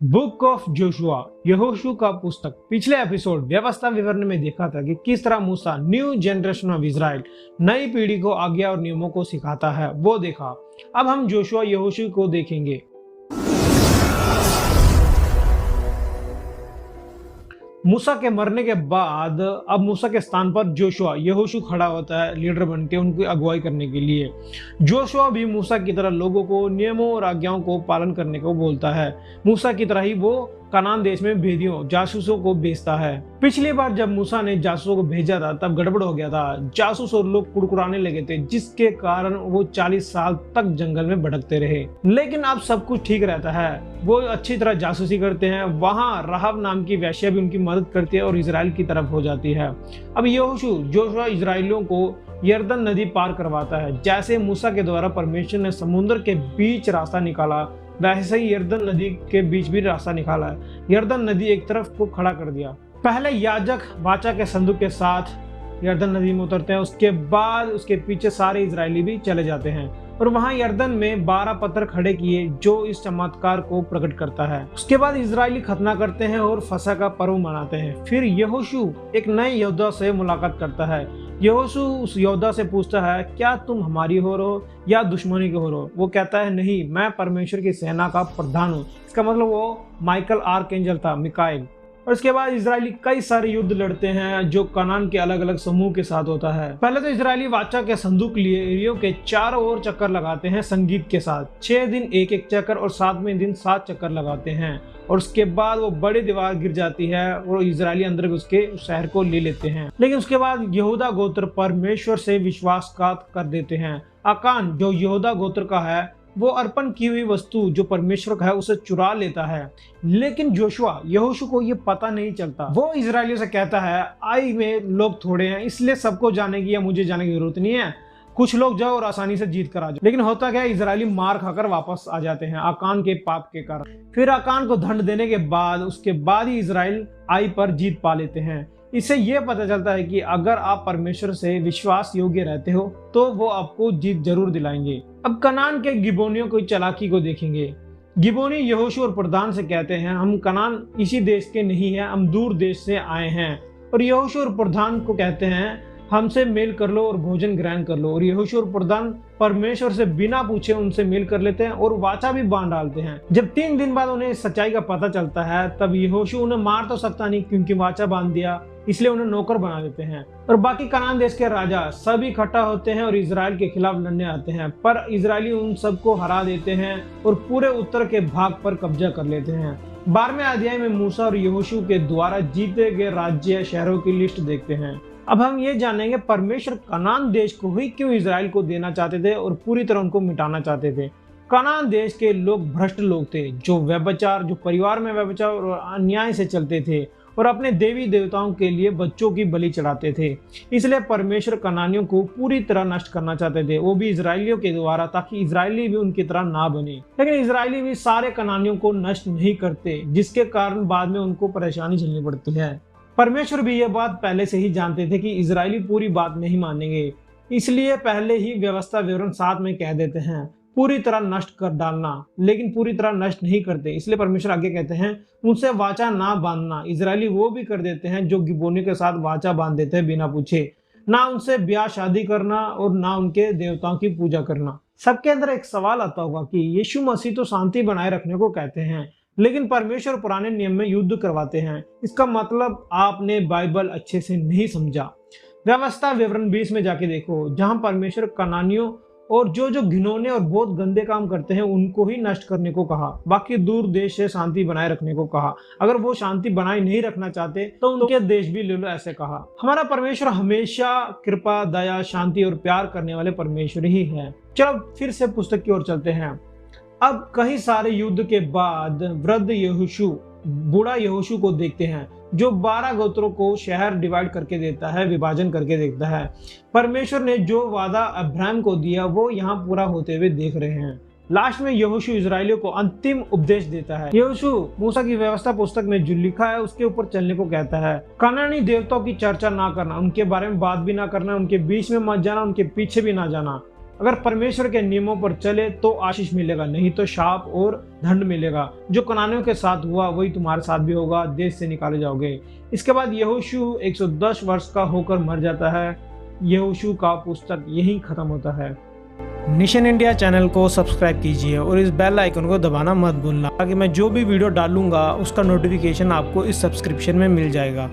Book of Joshua यहोशू का पुस्तक। पिछले एपिसोड व्यवस्था विवरण में देखा था कि किस तरह मूसा न्यू जनरेशन ऑफ इज़राइल नई पीढ़ी को आज्ञा और नियमों को सिखाता है, वो देखा। अब हम जोशुआ यहोशू को देखेंगे। मूसा के मरने के बाद अब मूसा के स्थान पर जोशुआ यहोशू खड़ा होता है लीडर बन के उनकी अगुवाई करने के लिए। जोशुआ भी मूसा की तरह लोगों को नियमों और आज्ञाओं को पालन करने को बोलता है। मूसा की तरह ही वो कनान देश में भेदियों जासूसों को भेजता है। पिछली बार जब मूसा ने जासूसों को भेजा था तब गड़बड़ हो गया था। जासूस और लोग कुड़कुड़ाने लगे थे, जिसके कारण वो 40 साल तक जंगल में भटकते रहे। लेकिन अब सब कुछ ठीक रहता है। वो अच्छी तरह जासूसी करते हैं। वहाँ राहब नाम की वेश्या भी उनकी मदद करती है और इजराइल की तरफ हो जाती है। अब यहोशू जोशुआ इजराइलियों को यरदन नदी पार करवाता है। जैसे मूसा के द्वारा परमेश्वर ने समुद्र के बीच रास्ता निकाला, वैसे ही यरदन नदी के बीच भी रास्ता निकाला है। यरदन नदी एक तरफ को खड़ा कर दिया। पहले याजक वाचा के संदूक के साथ यरदन नदी में उतरते हैं। उसके बाद उसके पीछे सारे इजरायली भी चले जाते हैं और वहां यरदन में 12 पत्थर खड़े किए, जो इस चमत्कार को प्रकट करता है। उसके बाद इजरायली खतना करते हैं और फसह का पर्व मनाते हैं। फिर यहोशू एक नए योद्धा से मुलाकात करता है। यहोशू उस योद्धा से पूछता है, क्या तुम हमारी हो रहो या दुश्मनी के हो रहो? वो कहता है, नहीं, मैं परमेश्वर की सेना का प्रधान हूँ। इसका मतलब वो माइकल आर्कएंजल था, मिकाइल। और इसके बाद इजरायली कई सारे युद्ध लड़ते हैं जो कनान के अलग अलग समूह के साथ होता है। पहले तो इजरायली वाचा के संदूक लिए एरियो के चारों ओर चक्कर लगाते हैं संगीत के साथ। 6 दिन एक एक चक्कर और 7वें दिन 7 चक्कर लगाते हैं। और उसके बाद वो बड़ी दीवार गिर जाती है और इजरायली अंदर उसके शहर को ले लेते हैं। लेकिन उसके बाद यहूदा गोत्र परमेश्वर से विश्वासघात कर देते हैं। आकान जो यहूदा गोत्र का है वो अर्पण की हुई वस्तु जो परमेश्वर का है उसे चुरा लेता है। लेकिन जोशुआ यहोशू को ये पता नहीं चलता। वो इजरायलियों से कहता है, आई में लोग थोड़े हैं, इसलिए सबको जाने की या मुझे जाने की जरूरत नहीं है। कुछ लोग जाओ और आसानी से जीत कर आ जाओ। लेकिन होता क्या है, इजरायली मार खाकर वापस आ जाते हैं आकान के पाप के कारण। फिर आकान को दंड देने के बाद उसके बाद ही इजराइल आई पर जीत पा लेते हैं। इससे यह पता चलता है कि अगर आप परमेश्वर से विश्वास योग्य रहते हो तो वो आपको जीत जरूर दिलाएंगे। अब कनान के गिबोनियों की चालाकी को देखेंगे। गिबोनी यहोशू और प्रधान से कहते हैं, हम कनान इसी देश के नहीं है, हम दूर देश से आए हैं। और यहोशू और प्रधान को कहते हैं, हमसे मेल कर लो और भोजन ग्रहण कर लो। और यहोशू और प्रधान परमेश्वर से बिना पूछे उनसे मेल कर लेते हैं और वाचा भी बांध डालते हैं। जब 3 दिन बाद उन्हें सच्चाई का पता चलता है तब यहोशू उन्हें मार तो सकता नहीं क्योंकि वाचा बांध दिया, इसलिए उन्हें नौकर बना देते हैं। और बाकी कनान देश के राजा सब इकट्ठा होते हैं और इजराइल के खिलाफ लड़ने आते हैं, पर इजरायली उन सबको हरा देते हैं और पूरे उत्तर के भाग पर कब्जा कर लेते हैं। 12वें अध्याय में मूसा और यहोशू के द्वारा जीते गए राज्य शहरों की लिस्ट देखते हैं। अब हम ये जानेंगे परमेश्वर कनान देश को ही क्यों इजराइल को देना चाहते थे और पूरी तरह उनको मिटाना चाहते थे। कनान देश के लोग भ्रष्ट लोग थे, जो व्यभिचार, जो परिवार में व्यभिचार और अन्याय से चलते थे और अपने देवी देवताओं के लिए बच्चों की बलि चढ़ाते थे। इसलिए परमेश्वर कनानियों को पूरी तरह नष्ट करना चाहते थे, वो भी इजरायलियों के द्वारा, ताकि इजरायली भी उनकी तरह ना बने। लेकिन इजरायली भी सारे कनानियों को नष्ट नहीं करते, जिसके कारण बाद में उनको परेशानी झेलनी पड़ती है। परमेश्वर भी यह बात पहले से ही जानते थे कि इजरायली पूरी बात नहीं मानेंगे, इसलिए पहले ही व्यवस्था विवरण 7 में कह देते हैं, पूरी तरह नष्ट कर डालना। लेकिन पूरी तरह नष्ट नहीं करते, इसलिए परमेश्वर आगे कहते हैं, उनसे वाचा ना बांधना। इजरायली वो भी कर देते हैं जो गिबोनी के साथ वाचा बांध देते हैं बिना पूछे। ना उनसे ब्याह शादी करना और ना उनके देवताओं की पूजा करना। सबके अंदर एक सवाल आता होगा कि यीशु मसीह तो शांति बनाए रखने को कहते हैं, लेकिन परमेश्वर पुराने नियम में युद्ध करवाते हैं। इसका मतलब आपने बाइबल अच्छे से नहीं समझा। व्यवस्था विवरण 20 में जाके देखो, जहां परमेश्वर कनानियों और जो घिनौने और बहुत गंदे काम करते हैं उनको ही नष्ट करने को कहा, बाकी दूर देश से शांति बनाए रखने को कहा। अगर वो शांति बनाए नहीं रखना चाहते तो उनके देश भी ले लो, ऐसे कहा। हमारा परमेश्वर हमेशा कृपा, दया, शांति और प्यार करने वाले परमेश्वर ही है। चलो फिर से पुस्तक की ओर चलते हैं। अब कई सारे युद्ध के बाद वृद्ध यहोशू, बूढ़ा यहोशू को देखते हैं, जो 12 गोत्रों को शहर डिवाइड करके देता है, विभाजन करके देता है। परमेश्वर ने जो वादा अब्राहम को दिया वो यहाँ पूरा होते हुए देख रहे हैं। लास्ट में यहोशू इजरायलियों को अंतिम उपदेश देता है। यहोशू मूसा की व्यवस्था पुस्तक में जो लिखा है उसके ऊपर चलने को कहता है। कनानी देवताओं की चर्चा ना करना, उनके बारे में बात भी ना करना, उनके बीच में मत जाना, उनके पीछे भी ना जाना। अगर परमेश्वर के नियमों पर चले तो आशीष मिलेगा, नहीं तो शाप और दंड मिलेगा। जो कनानियों के साथ हुआ वही तुम्हारे साथ भी होगा, देश से निकाले जाओगे। इसके बाद यहोशू 110 वर्ष का होकर मर जाता है। यहोशू का पुस्तक यही खत्म होता है। नेशन इंडिया चैनल को सब्सक्राइब कीजिए और इस बेल आइकन को दबाना मत भूलना, ताकि मैं जो भी वीडियो डालूंगा उसका नोटिफिकेशन आपको इस सब्सक्रिप्शन में मिल जाएगा।